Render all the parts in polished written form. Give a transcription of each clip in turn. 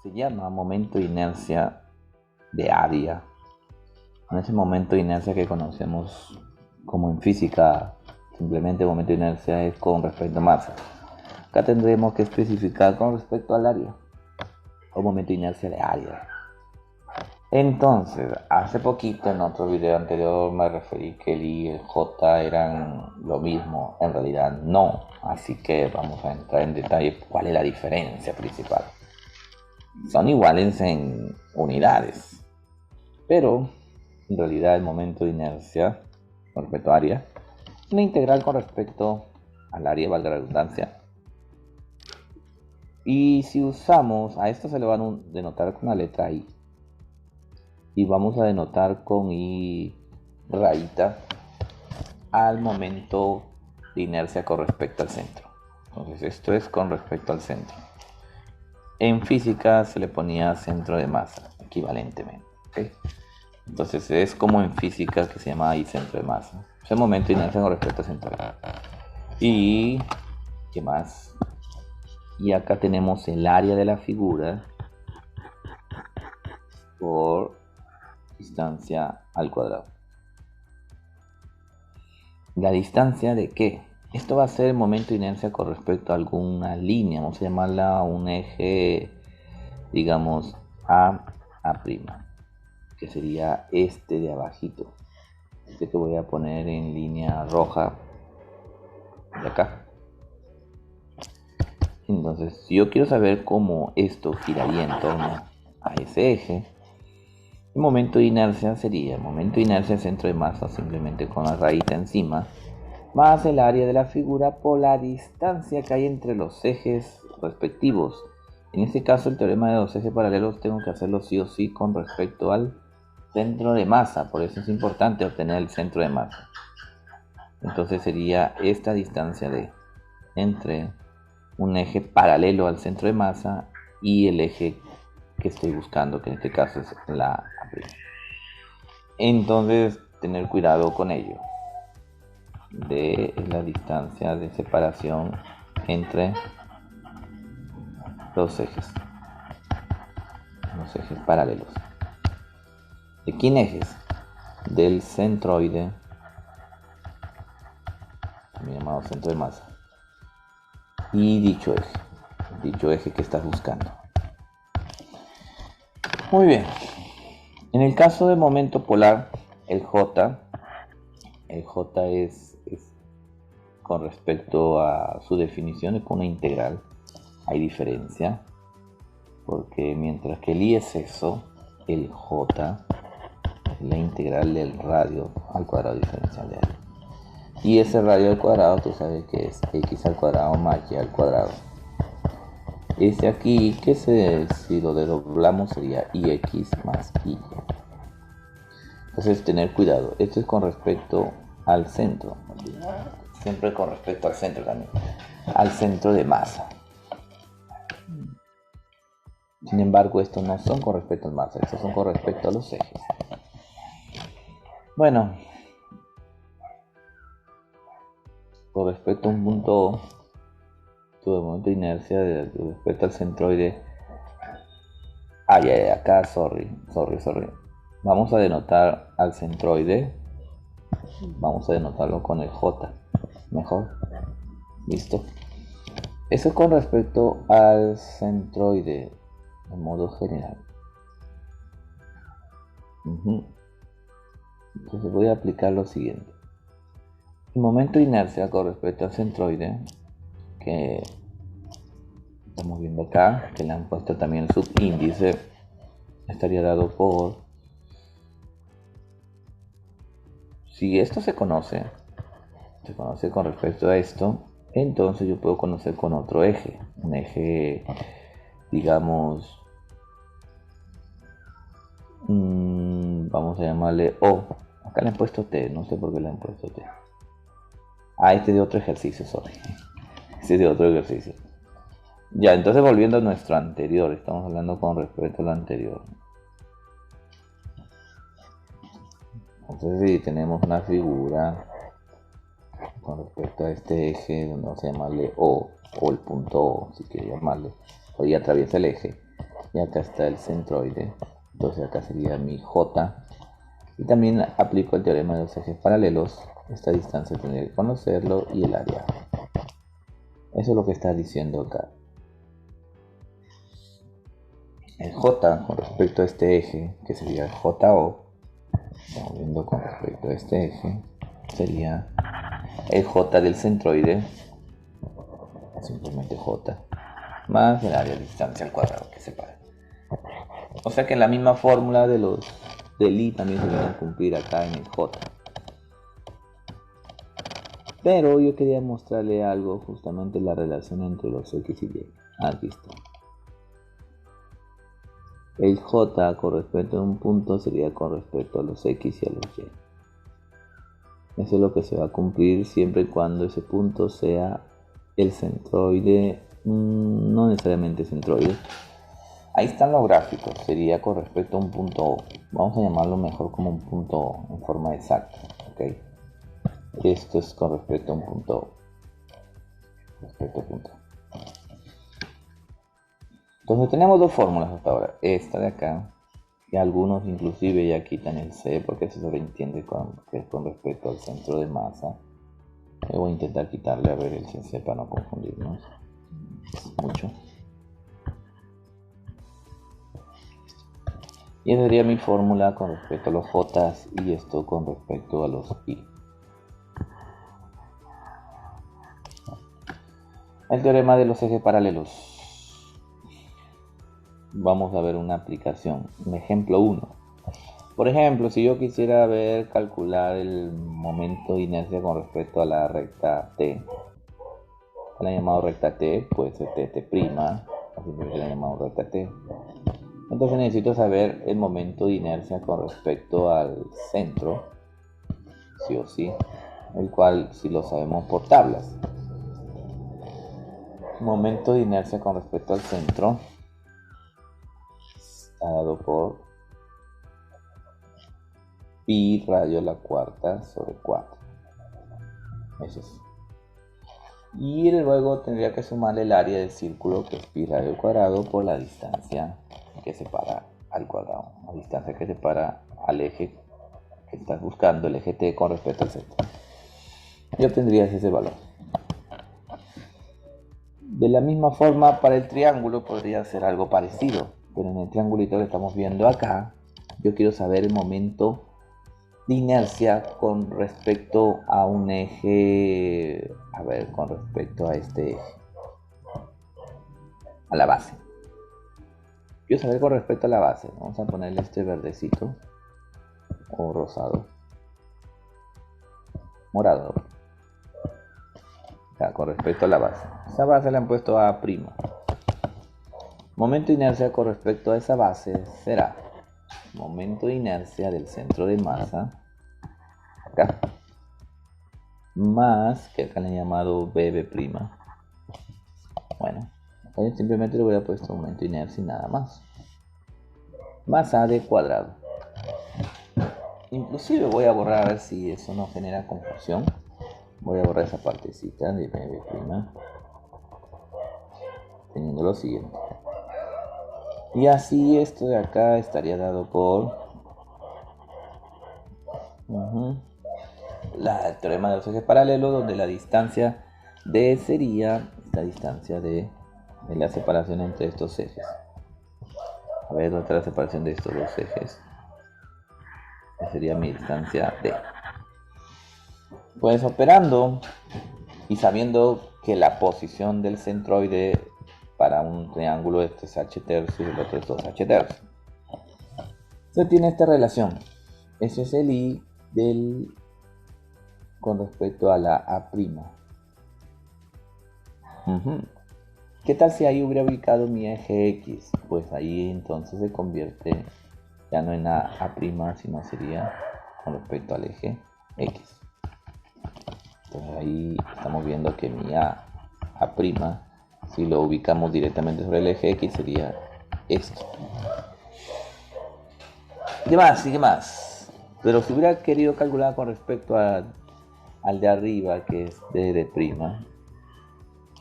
Se llama momento de inercia de área. En ese momento de inercia que conocemos como en física, simplemente momento de inercia es con respecto a masa. Acá tendremos que especificar con respecto al área o momento de inercia de área. Entonces, hace poquito en otro video anterior me referí que el I y el J eran lo mismo. En realidad no, así que vamos a entrar en detalle cuál es la diferencia principal. Son iguales en unidades, pero en realidad el momento de inercia con respecto a área es una integral con respecto al área, valga la redundancia. Y si usamos, a esto se le va a denotar con la letra I. Y vamos a denotar con I rayita al momento de inercia con respecto al centro. Entonces esto es con respecto al centro. En física se le ponía centro de masa, equivalentemente. ¿Okay? Entonces es como en física que se llama I centro de masa. Es el momento de inercia con respecto al centro. Y ¿qué más? Y acá tenemos el área de la figura por distancia al cuadrado. ¿La distancia de qué? Esto va a ser el momento de inercia con respecto a alguna línea. Vamos a llamarla un eje, digamos, A', que sería este de abajito. Este que voy a poner en línea roja de acá. Entonces, si yo quiero saber cómo esto giraría en torno a ese eje, el momento de inercia sería el momento de inercia centro de masa simplemente con la raíz encima, más el área de la figura por la distancia que hay entre los ejes respectivos. En este caso, el teorema de los ejes paralelos tengo que hacerlo sí o sí con respecto al centro de masa, por eso es importante obtener el centro de masa. Entonces sería esta distancia de entre un eje paralelo al centro de masa y el eje que estoy buscando, que en este caso es la A'. Entonces, tener cuidado con ello, de la distancia de separación entre los ejes paralelos. ¿De quién ejes? Del centroide, también llamado centro de masa, y dicho eje que estás buscando. Muy bien. En el caso de momento polar, el J es con respecto a su definición es con una integral. Hay diferencia, porque mientras que el I es eso, el J es la integral del radio al cuadrado diferencial de área. Y ese radio al cuadrado, tú sabes que es x al cuadrado más y al cuadrado. Este aquí, que si lo doblamos sería ix más y. Entonces tener cuidado, esto es con respecto al centro, siempre con respecto al centro también, al centro de masa. Sin embargo, estos no son con respecto al masa, estos son con respecto a los ejes. Bueno, con respecto a un punto, tu momento de inercia respecto al centroide. Acá, sorry. Vamos a denotar al centroide. Vamos a denotarlo con el J. Mejor. Listo. Eso es con respecto al centroide de modo general. Entonces voy a aplicar lo siguiente. El momento de inercia con respecto al centroide, que estamos viendo acá, que le han puesto también el subíndice, estaría dado por, si esto se conoce con respecto a esto, entonces yo puedo conocer con otro eje, un eje, digamos, vamos a llamarle O. Acá le han puesto T, no sé por qué le han puesto T. Este de otro ejercicio, sorry. Este es de otro ejercicio. Ya, entonces volviendo a nuestro anterior, estamos hablando con respecto a lo anterior. Entonces si tenemos una figura con respecto a este eje, vamos a llamarle O el punto O, si quiero llamarle, o ahí atraviesa el eje. y acá está el centroide, entonces acá sería mi J. Y también aplico el teorema de los ejes paralelos. Esta distancia tendría que conocerlo y el área. Eso es lo que está diciendo acá. El J con respecto a este eje, que sería el JO, estamos viendo con respecto a este eje, sería el J del centroide, simplemente J, más el área de distancia al cuadrado que separa. O sea que la misma fórmula de los del I también se viene a cumplir acá en el J. Pero yo quería mostrarle algo, justamente la relación entre los X y Y. Aquí está. El J con respecto a un punto sería con respecto a los X y a los Y. Eso es lo que se va a cumplir siempre y cuando ese punto sea el centroide, no necesariamente centroide. Ahí están los gráficos, sería con respecto a un punto O. Vamos a llamarlo mejor como un punto O en forma exacta. ¿Okay? Esto es con respecto a un punto O. Respecto a punto O. Entonces tenemos dos fórmulas hasta ahora. Esta de acá, y algunos inclusive ya quitan el C porque se sobreentiende que es con respecto al centro de masa. Yo voy a intentar quitarle a ver el C para no confundirnos mucho. Y esa sería mi fórmula con respecto a los J y esto con respecto a los I. El teorema de los ejes paralelos. Vamos a ver una aplicación, un ejemplo 1. Por ejemplo, si yo quisiera calcular el momento de inercia con respecto a la recta T, la he llamado recta T, puede ser T', así que la he llamado recta T. Entonces necesito saber el momento de inercia con respecto al centro, sí o sí, el cual si lo sabemos por tablas. Momento de inercia con respecto al centro está dado por pi radio a la cuarta sobre 4. Eso es. Y luego tendría que sumarle el área del círculo, que es pi radio al cuadrado, por la distancia que separa al cuadrado. La distancia que separa al eje que estás buscando, el eje T con respecto al centro. Y obtendrías ese valor. De la misma forma, para el triángulo podría ser algo parecido. Pero en el triangulito que estamos viendo acá, yo quiero saber el momento de inercia con respecto a un eje, con respecto a este eje, a la base. Quiero saber con respecto a la base. Vamos a ponerle este verdecito o rosado, morado, ya, con respecto a la base. Esa base le han puesto A'. Momento de inercia con respecto a esa base será momento de inercia del centro de masa, acá, más, que acá le he llamado BB'. Bueno, acá yo simplemente le voy a puesto momento de inercia y nada más. Más A de cuadrado. Inclusive voy a borrar a ver si eso no genera confusión. Voy a borrar esa partecita de BB', teniendo lo siguiente. Y así esto de acá estaría dado por el teorema de los ejes paralelos, donde la distancia D sería esta distancia de la separación entre estos ejes. A ver, ¿dónde está la separación de estos dos ejes? Esa sería mi distancia D. Pues operando y sabiendo que la posición del centroide para un triángulo, este es h tercio y el otro es 2h tercio, se tiene esta relación. Ese es el I con respecto a la A'. ¿Qué tal si ahí hubiera ubicado mi eje X? Pues ahí entonces se convierte ya no en A', sino sería con respecto al eje X. Entonces ahí estamos viendo que mi A', si lo ubicamos directamente sobre el eje X, sería esto. ¿Qué más? ¿Y qué más? Pero si hubiera querido calcular con respecto al de arriba, que es D',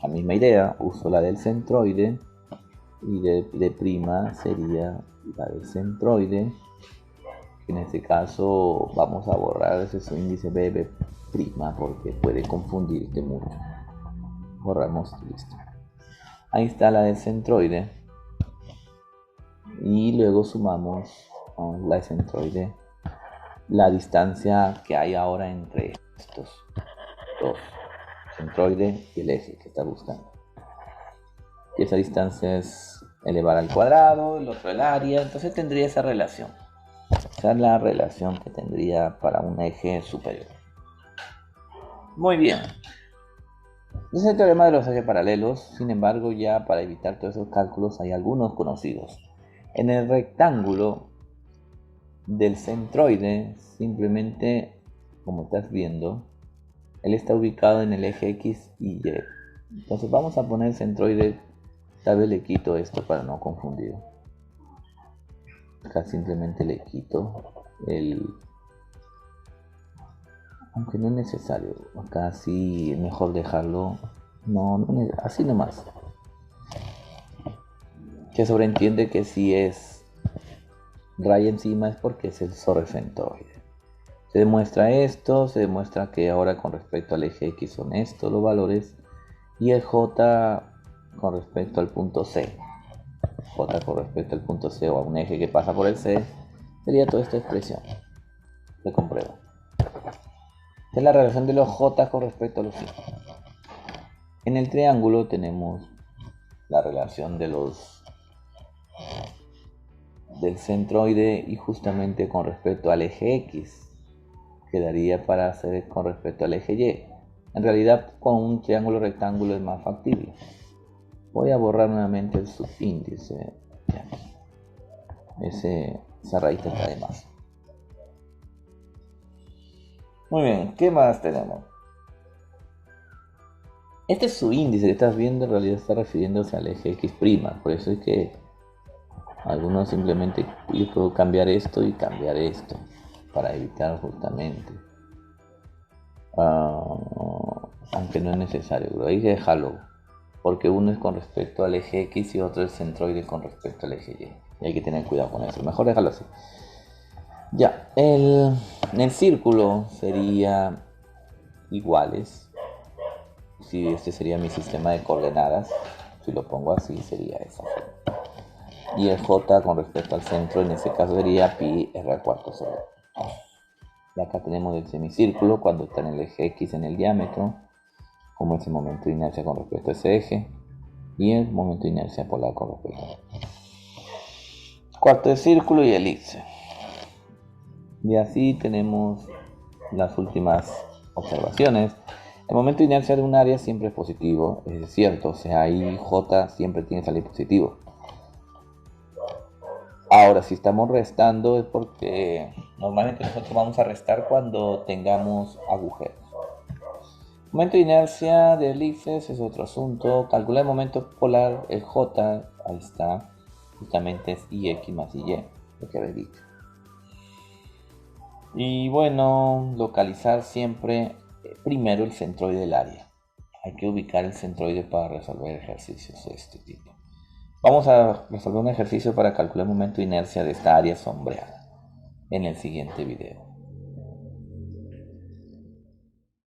la misma idea, uso la del centroide y D' sería la del centroide. En este caso vamos a borrar ese índice BB' porque puede confundirte mucho. Borramos, listo. Ahí está la del centroide. Y luego sumamos la centroide, la distancia que hay ahora entre estos dos, centroide y el eje que está buscando. Y esa distancia es elevar al cuadrado, el otro el área, entonces tendría esa relación. Esa es la relación que tendría para un eje superior. Muy bien. Ese es el teorema de los ejes paralelos. Sin embargo, ya para evitar todos esos cálculos hay algunos conocidos. En el rectángulo del centroide, simplemente, como estás viendo, él está ubicado en el eje X y Y. Entonces vamos a poner centroide, tal vez le quito esto para no confundir. Acá simplemente le quito aunque no es necesario, acá sí es mejor dejarlo, así nomás. Se sobreentiende que si es raya encima es porque es el centroide. Se demuestra esto, se demuestra que ahora con respecto al eje X son estos los valores y el J con respecto al punto C. J con respecto al punto C o a un eje que pasa por el C sería toda esta expresión. Se comprueba. Esta es la relación de los J con respecto a los I. En el triángulo tenemos la relación del centroide y justamente con respecto al eje X quedaría para hacer con respecto al eje Y. En realidad con un triángulo rectángulo es más factible. Voy a borrar nuevamente el subíndice. Esa raíz está de más. Muy bien, ¿qué más tenemos? Este subíndice que estás viendo en realidad está refiriéndose al eje X'. Por eso es que algunos simplemente yo puedo cambiar esto y cambiar esto para evitar justamente. Aunque no es necesario, pero hay que dejarlo. Porque uno es con respecto al eje X y otro el centroide con respecto al eje Y. Y hay que tener cuidado con eso. Mejor dejarlo así. Ya, el círculo sería iguales. Si este sería mi sistema de coordenadas, si lo pongo así sería esa forma. Y el J con respecto al centro en ese caso sería pi r² sobre 2. Y acá tenemos el semicírculo cuando está en el eje X en el diámetro, como ese momento de inercia con respecto a ese eje, y el momento de inercia polar con respecto a cuarto de círculo y elipse. Y así tenemos las últimas observaciones. El momento de inercia de un área siempre es positivo, es cierto, o sea, ahí J siempre tiene que salir positivo. Ahora, si estamos restando es porque normalmente nosotros vamos a restar cuando tengamos agujeros. Momento de inercia de elipses es otro asunto. Calcular el momento polar, el J, ahí está, justamente es IX más IY, lo que habéis dicho. Y bueno, localizar siempre primero el centroide del área. Hay que ubicar el centroide para resolver ejercicios de este tipo. Vamos a resolver un ejercicio para calcular el momento de inercia de esta área sombreada en el siguiente video.